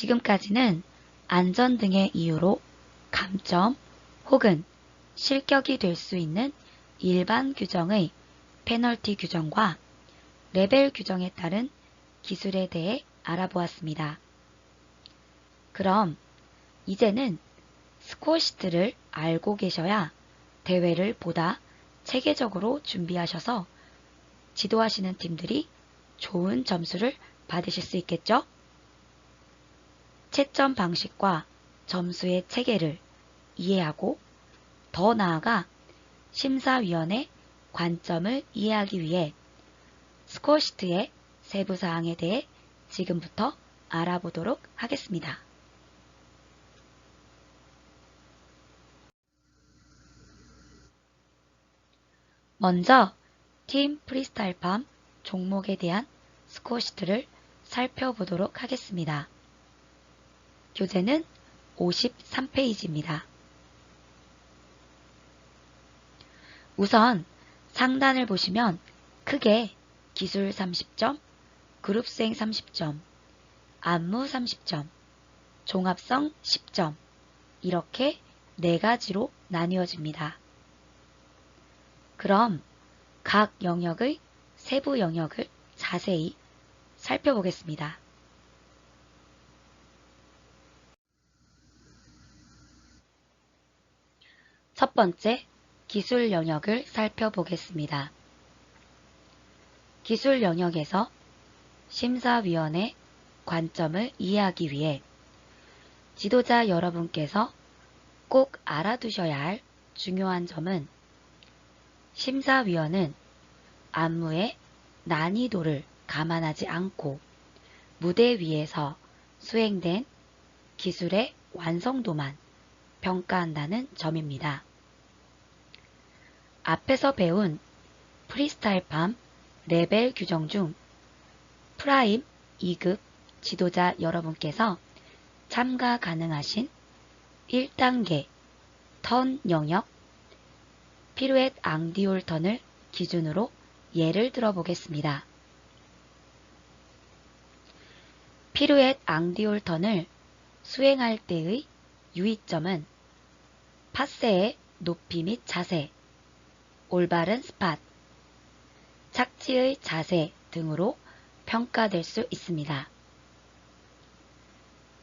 지금까지는 안전 등의 이유로 감점 혹은 실격이 될 수 있는 일반 규정의 페널티 규정과 레벨 규정에 따른 기술에 대해 알아보았습니다. 그럼 이제는 스쿼시트를 알고 계셔야 대회를 보다 체계적으로 준비하셔서 지도하시는 팀들이 좋은 점수를 받으실 수 있겠죠? 채점 방식과 점수의 체계를 이해하고 더 나아가 심사위원의 관점을 이해하기 위해 스쿼시트의 세부 사항에 대해 지금부터 알아보도록 하겠습니다. 먼저 팀 프리스타일 팜 종목에 대한 스쿼시트를 살펴보도록 하겠습니다. 교재는 53페이지입니다. 우선 상단을 보시면 크게 기술 30점, 그룹생 30점, 안무 30점, 종합성 10점 이렇게 4가지로 나뉘어집니다. 그럼 각 영역의 세부 영역을 자세히 살펴보겠습니다. 첫 번째, 기술 영역을 살펴보겠습니다. 기술 영역에서 심사위원의 관점을 이해하기 위해 지도자 여러분께서 꼭 알아두셔야 할 중요한 점은 심사위원은 안무의 난이도를 감안하지 않고 무대 위에서 수행된 기술의 완성도만 평가한다는 점입니다. 앞에서 배운 프리스타일 팜 레벨 규정 중 프라임 2급 지도자 여러분께서 참가 가능하신 1단계 턴 영역 피루엣 앙디올 턴을 기준으로 예를 들어 보겠습니다. 피루엣 앙디올 턴을 수행할 때의 유의점은 파세의 높이 및 자세, 올바른 스팟, 착지의 자세 등으로 평가될 수 있습니다.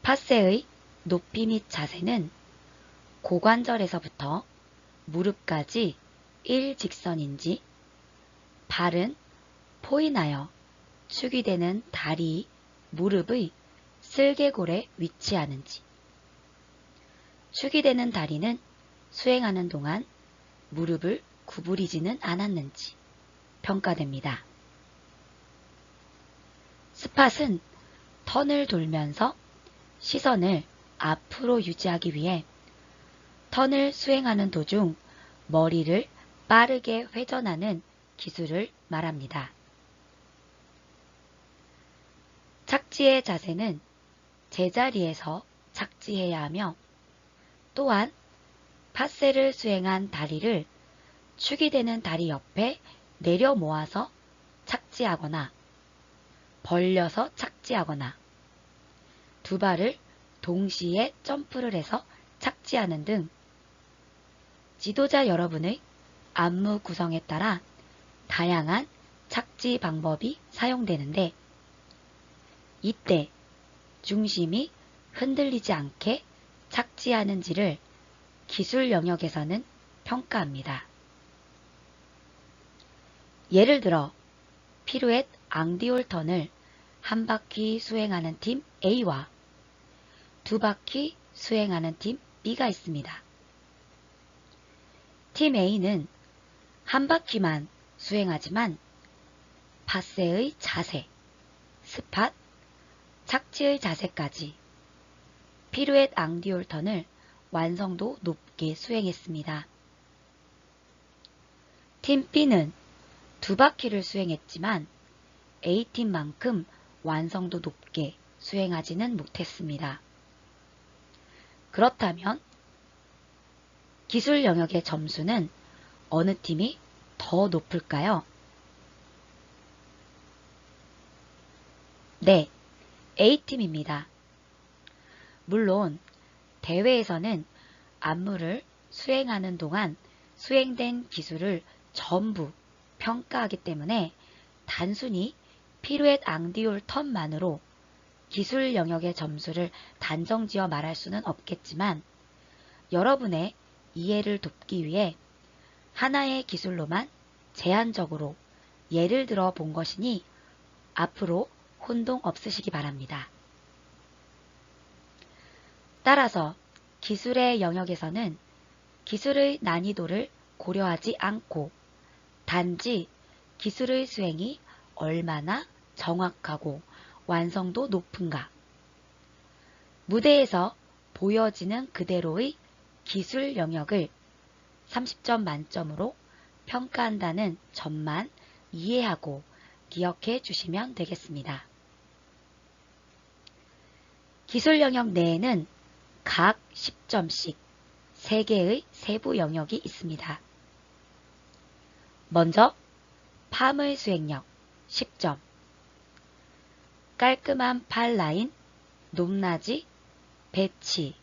파세의 높이 및 자세는 고관절에서부터 무릎까지 일직선인지 발은 포인하여 축이 되는 다리, 무릎의 슬개골에 위치하는지, 축이 되는 다리는 수행하는 동안 무릎을 구부리지는 않았는지 평가됩니다. 스팟은 턴을 돌면서 시선을 앞으로 유지하기 위해 턴을 수행하는 도중 머리를 빠르게 회전하는 기술을 말합니다. 착지의 자세는 제자리에서 착지해야 하며 또한 파세를 수행한 다리를 축이 되는 다리 옆에 내려 모아서 착지하거나 벌려서 착지하거나 두 발을 동시에 점프를 해서 착지하는 등 지도자 여러분의 안무 구성에 따라 다양한 착지 방법이 사용되는데 이때 중심이 흔들리지 않게 착지하는지를 기술 영역에서는 평가합니다. 예를 들어 피루엣 앙디올 턴을 한 바퀴 수행하는 팀 A와 두 바퀴 수행하는 팀 B가 있습니다. 팀 A는 한 바퀴만 수행하지만 파세의 자세, 스팟, 착지의 자세까지 피루엣 앙디올 턴을 완성도 높게 수행했습니다. 팀 B는 두 바퀴를 수행했지만 A팀만큼 완성도 높게 수행하지는 못했습니다. 그렇다면 기술 영역의 점수는 어느 팀이 더 높을까요? 네, A팀입니다. 물론 대회에서는 안무를 수행하는 동안 수행된 기술을 전부 평가하기 때문에 단순히 피루엣 앙디올 턴만으로 기술 영역의 점수를 단정지어 말할 수는 없겠지만 여러분의 이해를 돕기 위해 하나의 기술로만 제한적으로 예를 들어 본 것이니 앞으로 혼동 없으시기 바랍니다. 따라서 기술의 영역에서는 기술의 난이도를 고려하지 않고 단지 기술의 수행이 얼마나 정확하고 완성도 높은가, 무대에서 보여지는 그대로의 기술 영역을 30점 만점으로 평가한다는 점만 이해하고 기억해 주시면 되겠습니다. 기술 영역 내에는 각 10점씩 3개의 세부 영역이 있습니다. 먼저 팜의 수행력 10점, 깔끔한 팔 라인, 높낮이, 배치,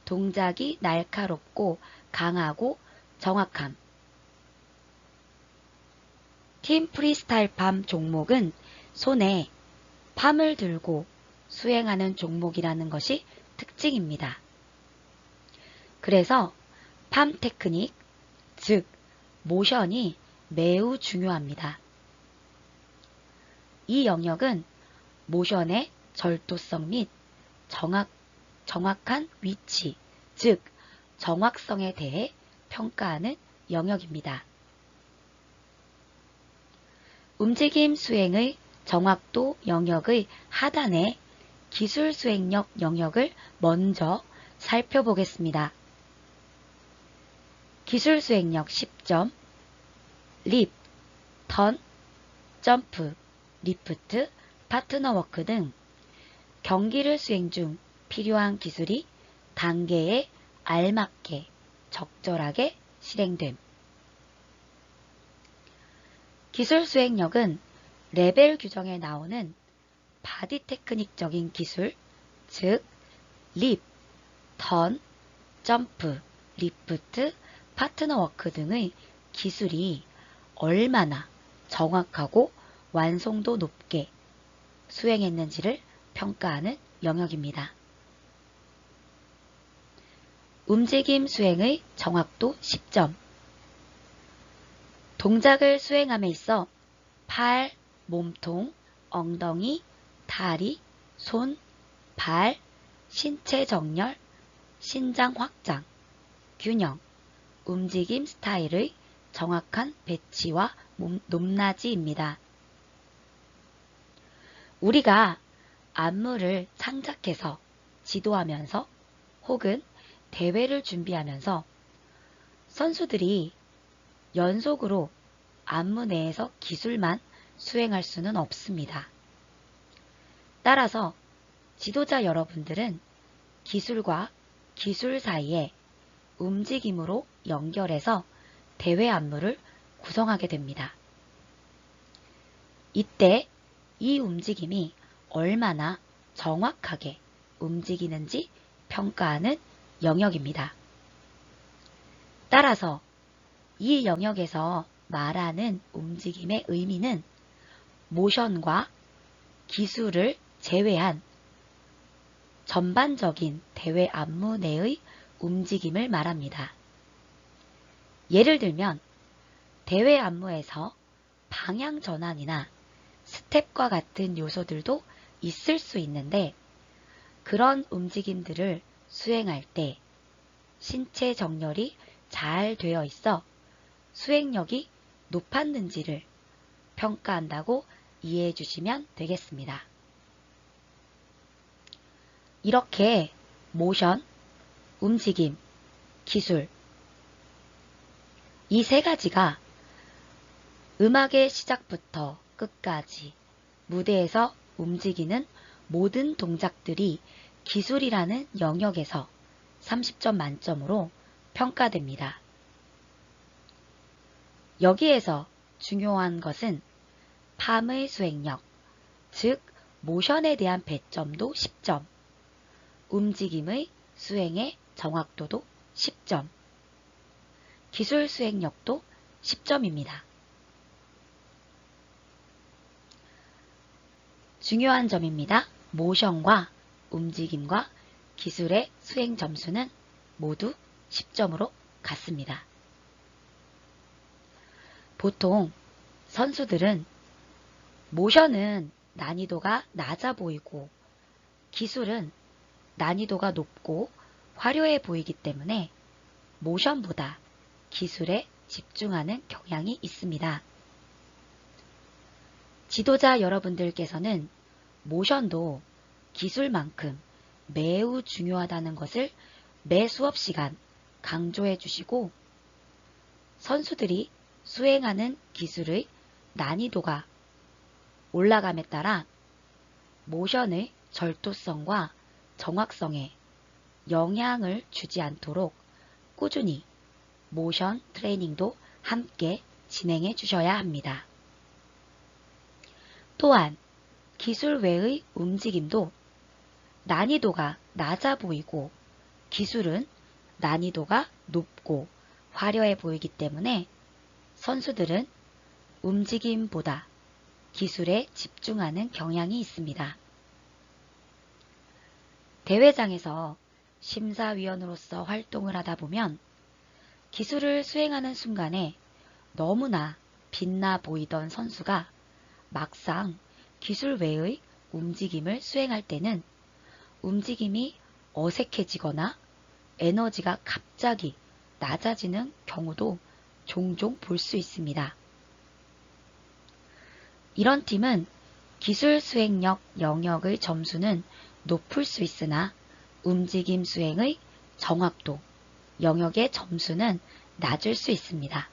동작이 날카롭고 강하고 정확함. 팀 프리스타일 팜 종목은 손에 팜을 들고 수행하는 종목이라는 것이 특징입니다. 그래서 팜 테크닉, 즉 모션이 매우 중요합니다. 이 영역은 모션의 절도성 및 정확한 위치, 즉 정확성에 대해 평가하는 영역입니다. 움직임 수행의 정확도 영역의 하단에 기술 수행력 영역을 먼저 살펴보겠습니다. 기술 수행력 10점, 립, 턴, 점프, 리프트, 파트너 워크 등 경기를 수행 중 필요한 기술이 단계에 알맞게 적절하게 실행됨. 기술 수행력은 레벨 규정에 나오는 바디 테크닉적인 기술, 즉 립, 턴, 점프, 리프트, 파트너 워크 등의 기술이 얼마나 정확하고 완성도 높게 수행했는지를 평가하는 영역입니다. 움직임 수행의 정확도 10점. 동작을 수행함에 있어 팔, 몸통, 엉덩이, 다리, 손, 발, 신체 정렬, 신장 확장, 균형, 움직임 스타일의 정확한 배치와 높낮이입니다. 우리가 안무를 창작해서 지도하면서 혹은 대회를 준비하면서 선수들이 연속으로 안무 내에서 기술만 수행할 수는 없습니다. 따라서 지도자 여러분들은 기술과 기술 사이에 움직임으로 연결해서 대회 안무를 구성하게 됩니다. 이때 이 움직임이 얼마나 정확하게 움직이는지 평가하는 영역입니다. 따라서 이 영역에서 말하는 움직임의 의미는 모션과 기술을 제외한 전반적인 대회 안무 내의 움직임을 말합니다. 예를 들면 대회 안무에서 방향 전환이나 스텝과 같은 요소들도 있을 수 있는데 그런 움직임들을 수행할 때 신체 정렬이 잘 되어 있어 수행력이 높았는지를 평가한다고 이해해 주시면 되겠습니다. 이렇게 모션, 움직임, 기술 이 세 가지가 음악의 시작부터 끝까지 무대에서 움직이는 모든 동작들이 기술이라는 영역에서 30점 만점으로 평가됩니다. 여기에서 중요한 것은 팜의 수행력, 즉 모션에 대한 배점도 10점, 움직임의 수행의 정확도도 10점, 기술 수행력도 10점입니다. 중요한 점입니다. 모션과 움직임과 기술의 수행 점수는 모두 10점으로 같습니다. 보통 선수들은 모션은 난이도가 낮아 보이고 기술은 난이도가 높고 화려해 보이기 때문에 모션보다 기술에 집중하는 경향이 있습니다. 지도자 여러분들께서는 모션도 기술만큼 매우 중요하다는 것을 매 수업 시간 강조해 주시고 선수들이 수행하는 기술의 난이도가 올라감에 따라 모션의 절도성과 정확성에 영향을 주지 않도록 꾸준히 모션 트레이닝도 함께 진행해 주셔야 합니다. 또한 기술 외의 움직임도 난이도가 낮아 보이고 기술은 난이도가 높고 화려해 보이기 때문에 선수들은 움직임보다 기술에 집중하는 경향이 있습니다. 대회장에서 심사위원으로서 활동을 하다 보면 기술을 수행하는 순간에 너무나 빛나 보이던 선수가 막상 기술 외의 움직임을 수행할 때는 움직임이 어색해지거나 에너지가 갑자기 낮아지는 경우도 종종 볼 수 있습니다. 이런 팀은 기술 수행력 영역의 점수는 높을 수 있으나 움직임 수행의 정확도 영역의 점수는 낮을 수 있습니다.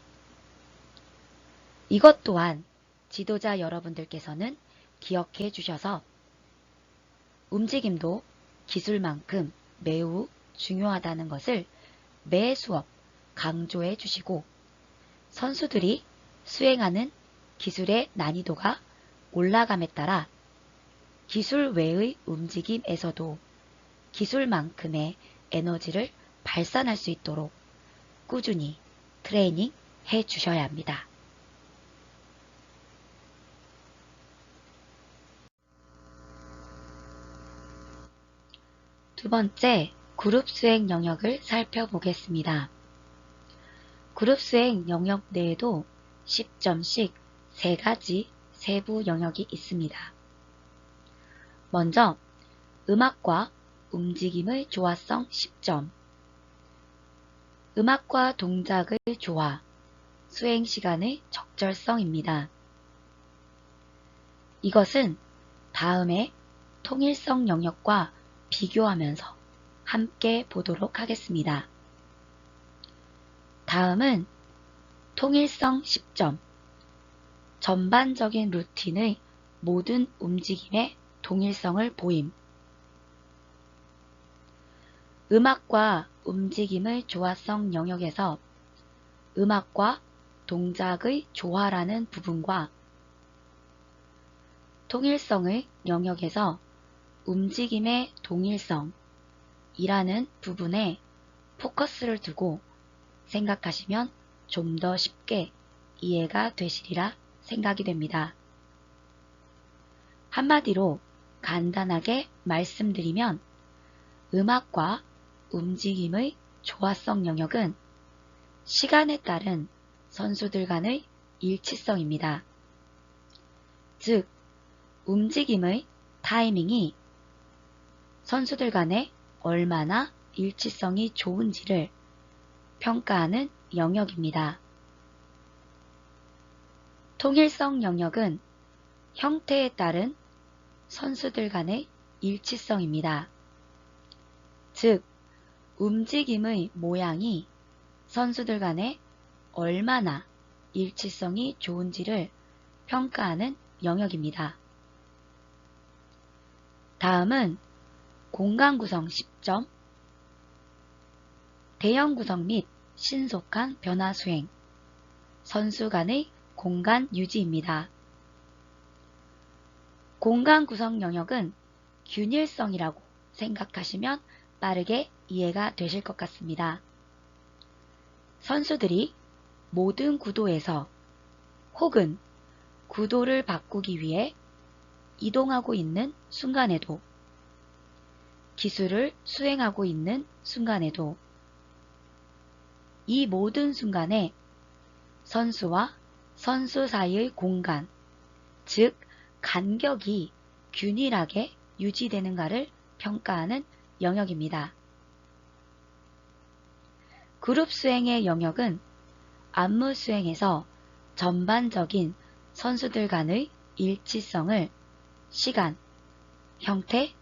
이것 또한 지도자 여러분들께서는 기억해 주셔서 움직임도 기술만큼 매우 중요하다는 것을 매 수업 강조해 주시고 선수들이 수행하는 기술의 난이도가 올라감에 따라 기술 외의 움직임에서도 기술만큼의 에너지를 발산할 수 있도록 꾸준히 트레이닝 해 주셔야 합니다. 두 번째, 그룹 수행 영역을 살펴보겠습니다. 그룹 수행 영역 내에도 10점씩 3가지 세부 영역이 있습니다. 먼저 음악과 움직임의 조화성 10점, 음악과 동작의 조화, 수행 시간의 적절성입니다. 이것은 다음에 통일성 영역과 비교하면서 함께 보도록 하겠습니다. 다음은 통일성 10점, 전반적인 루틴의 모든 움직임의 동일성을 보임. 음악과 움직임의 조화성 영역에서 음악과 동작의 조화라는 부분과 통일성의 영역에서 움직임의 동일성이라는 부분에 포커스를 두고 생각하시면 좀 더 쉽게 이해가 되시리라 생각이 됩니다. 한마디로 간단하게 말씀드리면 음악과 움직임의 조화성 영역은 시간에 따른 선수들 간의 일치성입니다. 즉, 움직임의 타이밍이 선수들 간에 얼마나 일치성이 좋은지를 평가하는 영역입니다. 통일성 영역은 형태에 따른 선수들 간의 일치성입니다. 즉, 움직임의 모양이 선수들 간에 얼마나 일치성이 좋은지를 평가하는 영역입니다. 다음은 공간 구성 10점, 대형 구성 및 신속한 변화 수행, 선수 간의 공간 유지입니다. 공간 구성 영역은 균일성이라고 생각하시면 빠르게 이해가 되실 것 같습니다. 선수들이 모든 구도에서 혹은 구도를 바꾸기 위해 이동하고 있는 순간에도, 기술을 수행하고 있는 순간에도, 이 모든 순간에 선수와 선수 사이의 공간, 즉 간격이 균일하게 유지되는가를 평가하는 영역입니다. 그룹 수행의 영역은 안무 수행에서 전반적인 선수들 간의 일치성을 시간, 형태,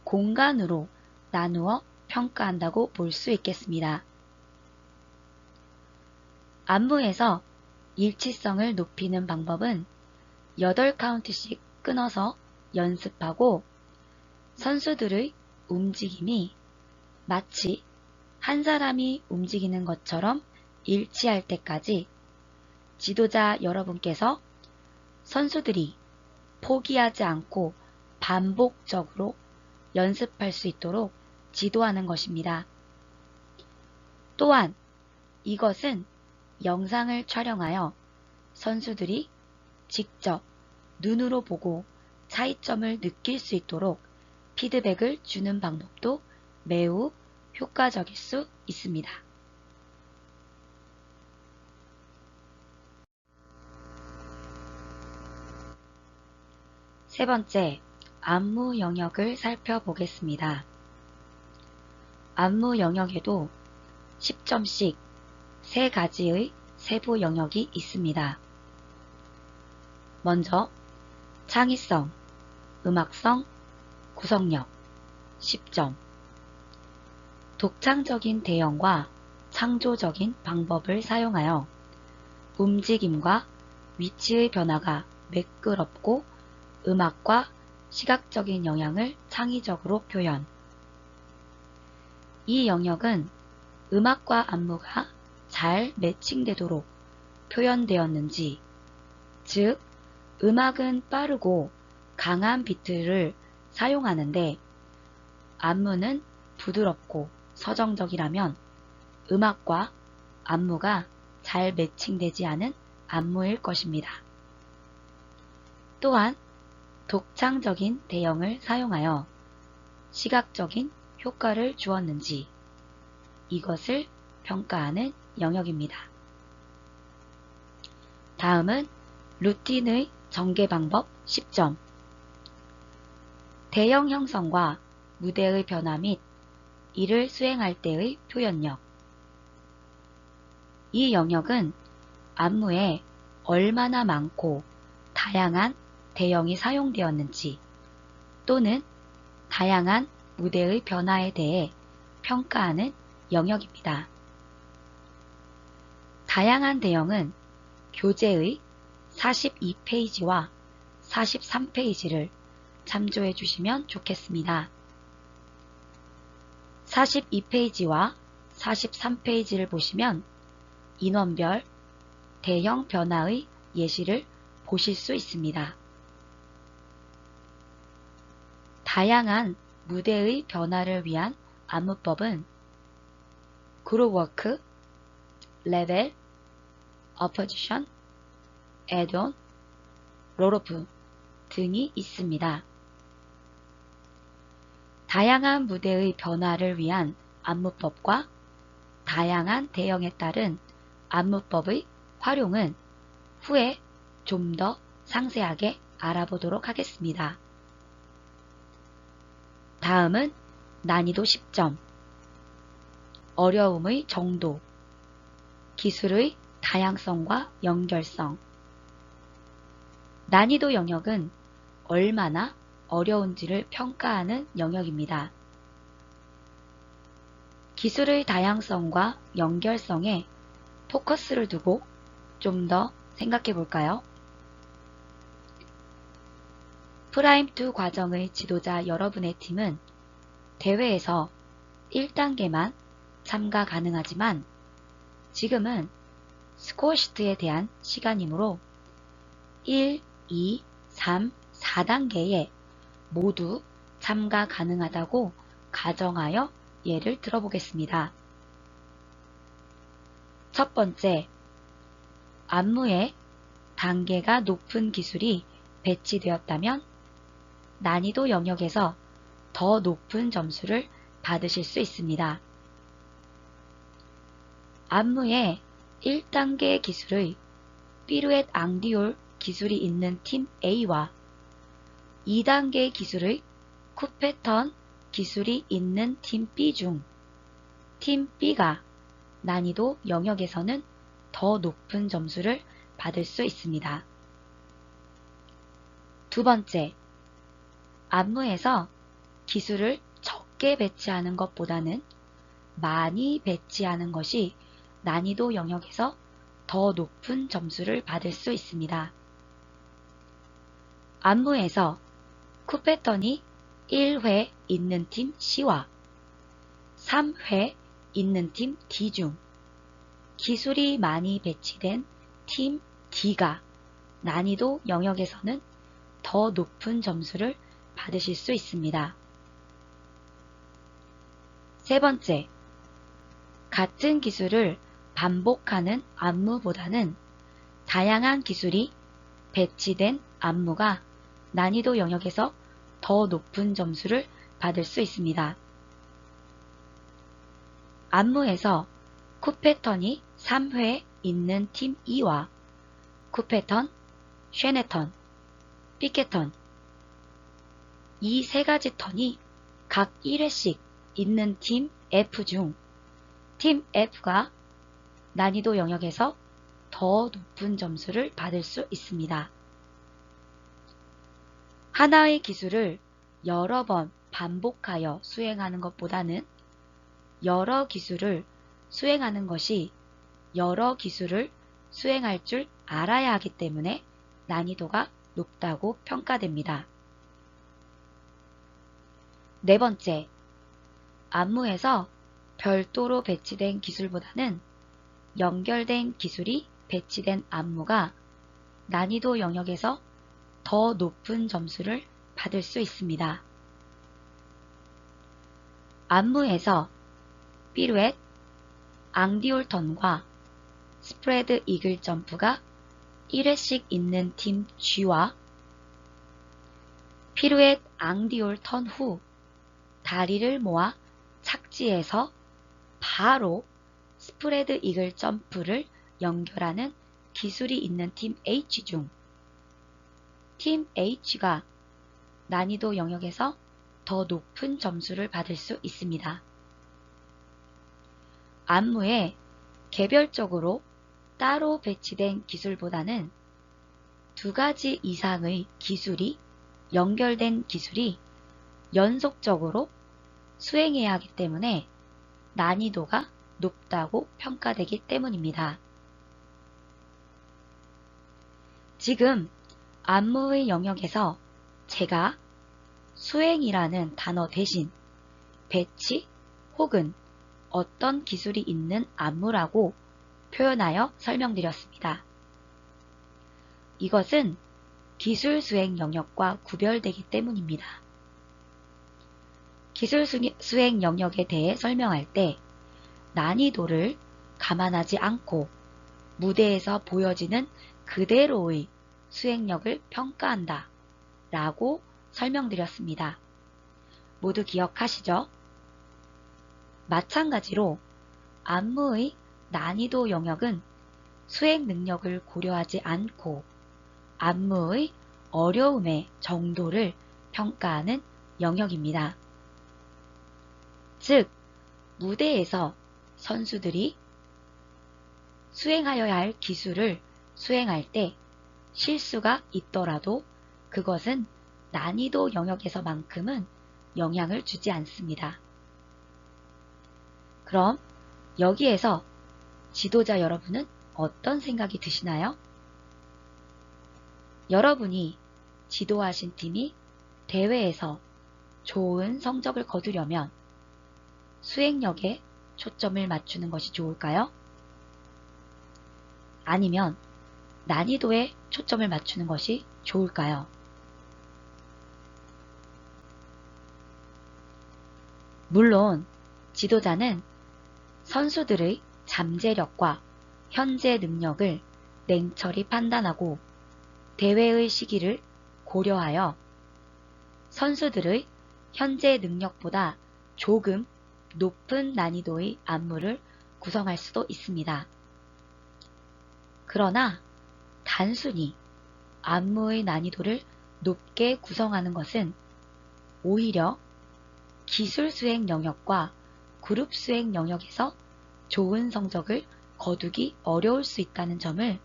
공간으로 나누어 평가한다고 볼 수 있겠습니다. 안무에서 일치성을 높이는 방법은 8카운트씩 끊어서 연습하고 선수들의 움직임이 마치 한 사람이 움직이는 것처럼 일치할 때까지 지도자 여러분께서 선수들이 포기하지 않고 반복적으로 연습할 수 있도록 지도하는 것입니다. 또한 이것은 영상을 촬영하여 선수들이 직접 눈으로 보고 차이점을 느낄 수 있도록 피드백을 주는 방법도 매우 효과적일 수 있습니다. 세 번째, 안무 영역을 살펴보겠습니다. 안무 영역에도 10점씩 3가지의 세부 영역이 있습니다. 먼저 창의성, 음악성, 구성력 10점. 독창적인 대형과 창조적인 방법을 사용하여 움직임과 위치의 변화가 매끄럽고 음악과 시각적인 영향을 창의적으로 표현. 이 영역은 음악과 안무가 잘 매칭되도록 표현되었는지, 즉 음악은 빠르고 강한 비트를 사용하는데 안무는 부드럽고 서정적이라면 음악과 안무가 잘 매칭되지 않은 안무일 것입니다. 또한 독창적인 대형을 사용하여 시각적인 효과를 주었는지 이것을 평가하는 영역입니다. 다음은 루틴의 전개 방법 10점. 대형 형성과 무대의 변화 및 이를 수행할 때의 표현력. 이 영역은 안무에 얼마나 많고 다양한 대형이 사용되었는지 또는 다양한 무대의 변화에 대해 평가하는 영역입니다. 다양한 대형은 교재의 42페이지와 43페이지를 참조해 주시면 좋겠습니다. 42페이지와 43페이지를 보시면 인원별 대형 변화의 예시를 보실 수 있습니다. 다양한 무대의 변화를 위한 안무법은 그룹워크, 레벨, 어포지션, 애드온, 롤오프 등이 있습니다. 다양한 무대의 변화를 위한 안무법과 다양한 대형에 따른 안무법의 활용은 후에 좀 더 상세하게 알아보도록 하겠습니다. 다음은 난이도 10점, 어려움의 정도, 기술의 다양성과 연결성. 난이도 영역은 얼마나 어려운지를 평가하는 영역입니다. 기술의 다양성과 연결성에 포커스를 두고 좀 더 생각해 볼까요? 프라임2 과정의 지도자 여러분의 팀은 대회에서 1단계만 참가 가능하지만 지금은 스코어시트에 대한 시간이므로 1, 2, 3, 4단계에 모두 참가 가능하다고 가정하여 예를 들어보겠습니다. 첫 번째, 안무에 단계가 높은 기술이 배치되었다면 난이도 영역에서 더 높은 점수를 받으실 수 있습니다. 안무에 1단계 기술의 피루엣 앙디올 기술이 있는 팀 A와 2단계 기술의 쿠페턴 기술이 있는 팀 B 중 팀 B가 난이도 영역에서는 더 높은 점수를 받을 수 있습니다. 두 번째, 안무에서 기술을 적게 배치하는 것보다는 많이 배치하는 것이 난이도 영역에서 더 높은 점수를 받을 수 있습니다. 안무에서 쿠페턴이 1회 있는 팀 C와 3회 있는 팀 D 중 기술이 많이 배치된 팀 D가 난이도 영역에서는 더 높은 점수를 받으실 수 있습니다. 세 번째, 같은 기술을 반복하는 안무보다는 다양한 기술이 배치된 안무가 난이도 영역에서 더 높은 점수를 받을 수 있습니다. 안무에서 쿠페턴이 3회 있는 팀 E와 쿠페턴, 쉐네턴, 피케턴 이 세 가지 턴이 각 1회씩 있는 팀 F 중 팀 F가 난이도 영역에서 더 높은 점수를 받을 수 있습니다. 하나의 기술을 여러 번 반복하여 수행하는 것보다는 여러 기술을 수행하는 것이 여러 기술을 수행할 줄 알아야 하기 때문에 난이도가 높다고 평가됩니다. 네 번째, 안무에서 별도로 배치된 기술보다는 연결된 기술이 배치된 안무가 난이도 영역에서 더 높은 점수를 받을 수 있습니다. 안무에서 피루엣, 앙디올 턴과 스프레드 이글 점프가 1회씩 있는 팀 G와 피루엣 앙디올 턴 후 다리를 모아 착지해서 바로 스프레드 이글 점프를 연결하는 기술이 있는 팀 H 중 팀 H가 난이도 영역에서 더 높은 점수를 받을 수 있습니다. 안무에 개별적으로 따로 배치된 기술보다는 두 가지 이상의 기술이 연결된 기술이 연속적으로 수행해야 하기 때문에 난이도가 높다고 평가되기 때문입니다. 지금 안무의 영역에서 제가 수행이라는 단어 대신 배치 혹은 어떤 기술이 있는 안무라고 표현하여 설명드렸습니다. 이것은 기술 수행 영역과 구별되기 때문입니다. 기술 수행 영역에 대해 설명할 때 난이도를 감안하지 않고 무대에서 보여지는 그대로의 수행력을 평가한다 라고 설명드렸습니다. 모두 기억하시죠? 마찬가지로 안무의 난이도 영역은 수행 능력을 고려하지 않고 안무의 어려움의 정도를 평가하는 영역입니다. 즉, 무대에서 선수들이 수행하여야 할 기술을 수행할 때 실수가 있더라도 그것은 난이도 영역에서만큼은 영향을 주지 않습니다. 그럼 여기에서 지도자 여러분은 어떤 생각이 드시나요? 여러분이 지도하신 팀이 대회에서 좋은 성적을 거두려면 수행력에 초점을 맞추는 것이 좋을까요? 아니면 난이도에 초점을 맞추는 것이 좋을까요? 물론 지도자는 선수들의 잠재력과 현재 능력을 냉철히 판단하고 대회의 시기를 고려하여 선수들의 현재 능력보다 조금 높은 난이도의 안무를 구성할 수도 있습니다. 그러나 단순히 안무의 난이도를 높게 구성하는 것은 오히려 기술 수행 영역과 그룹 수행 영역에서 좋은 성적을 거두기 어려울 수 있다는 점을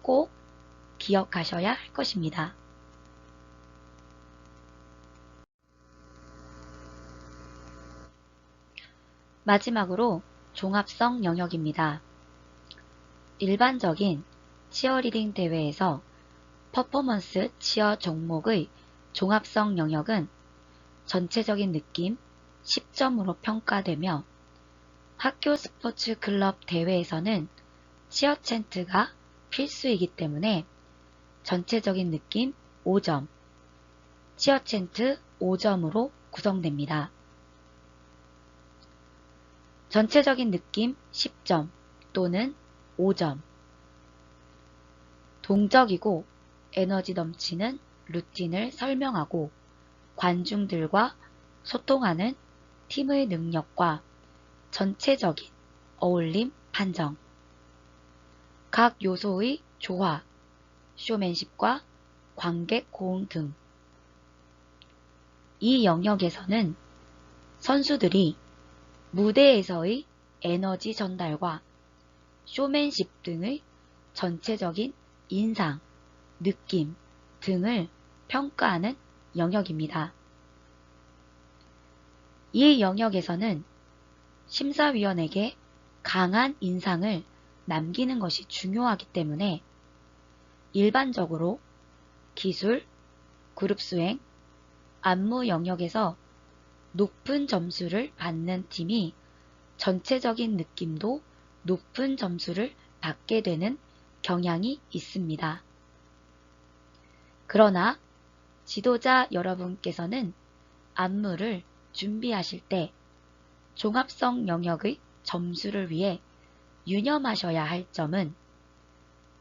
꼭 기억하셔야 할 것입니다. 마지막으로 종합성 영역입니다. 일반적인 치어리딩 대회에서 퍼포먼스 치어 종목의 종합성 영역은 전체적인 느낌 10점으로 평가되며 학교 스포츠 클럽 대회에서는 치어 챈트가 필수이기 때문에 전체적인 느낌 5점, 치어 챈트 5점으로 구성됩니다. 전체적인 느낌 10점 또는 5점. 동적이고 에너지 넘치는 루틴을 설명하고 관중들과 소통하는 팀의 능력과 전체적인 어울림 판정. 각 요소의 조화, 쇼맨십과 관객 호응 등. 이 영역에서는 선수들이 무대에서의 에너지 전달과 쇼맨십 등의 전체적인 인상, 느낌 등을 평가하는 영역입니다. 이 영역에서는 심사위원에게 강한 인상을 남기는 것이 중요하기 때문에 일반적으로 기술, 그룹 수행, 안무 영역에서 높은 점수를 받는 팀이 전체적인 느낌도 높은 점수를 받게 되는 경향이 있습니다. 그러나 지도자 여러분께서는 안무를 준비하실 때 종합성 영역의 점수를 위해 유념하셔야 할 점은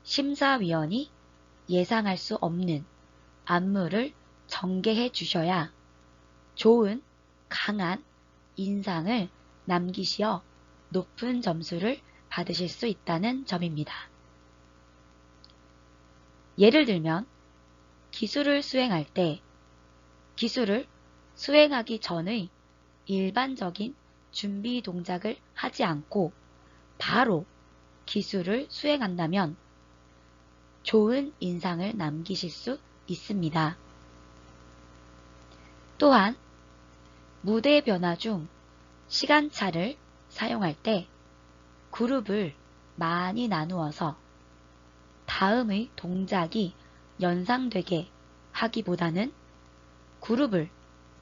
심사위원이 예상할 수 없는 안무를 전개해 주셔야 좋은 강한 인상을 남기시어 높은 점수를 받으실 수 있다는 점입니다. 예를 들면 기술을 수행할 때 기술을 수행하기 전의 일반적인 준비 동작을 하지 않고 바로 기술을 수행한다면 좋은 인상을 남기실 수 있습니다. 또한 무대 변화 중 시간차를 사용할 때 그룹을 많이 나누어서 다음의 동작이 연상되게 하기보다는 그룹을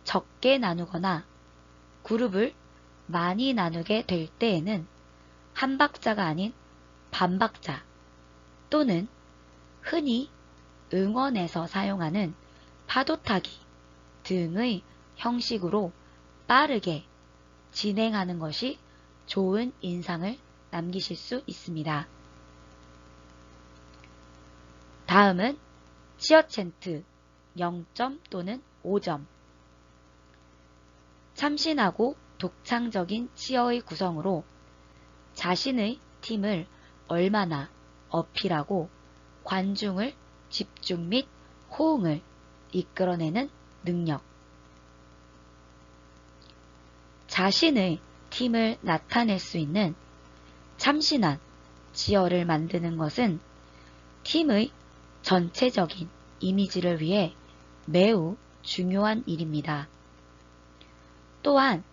적게 나누거나 그룹을 많이 나누게 될 때에는 한 박자가 아닌 반 박자 또는 흔히 응원에서 사용하는 파도타기 등의 형식으로 빠르게 진행하는 것이 좋은 인상을 남기실 수 있습니다. 다음은 치어 챈트 0점 또는 5점. 참신하고 독창적인 치어의 구성으로 자신의 팀을 얼마나 어필하고 관중을 집중 및 호응을 이끌어내는 능력. 자신의 팀을 나타낼 수 있는 참신한 치어를 만드는 것은 팀의 전체적인 이미지를 위해 매우 중요한 일입니다. 또한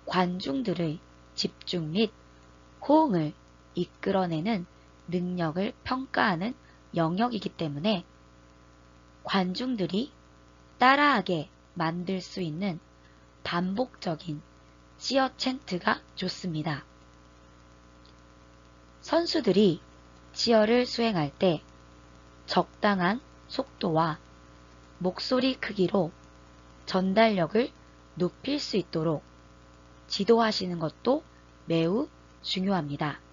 관중들의 집중 및 호응을 이끌어내는 능력을 평가하는 영역이기 때문에 관중들이 따라하게 만들 수 있는 반복적인 치어 챈트가 좋습니다. 선수들이 치어를 수행할 때 적당한 속도와 목소리 크기로 전달력을 높일 수 있도록 지도하시는 것도 매우 중요합니다.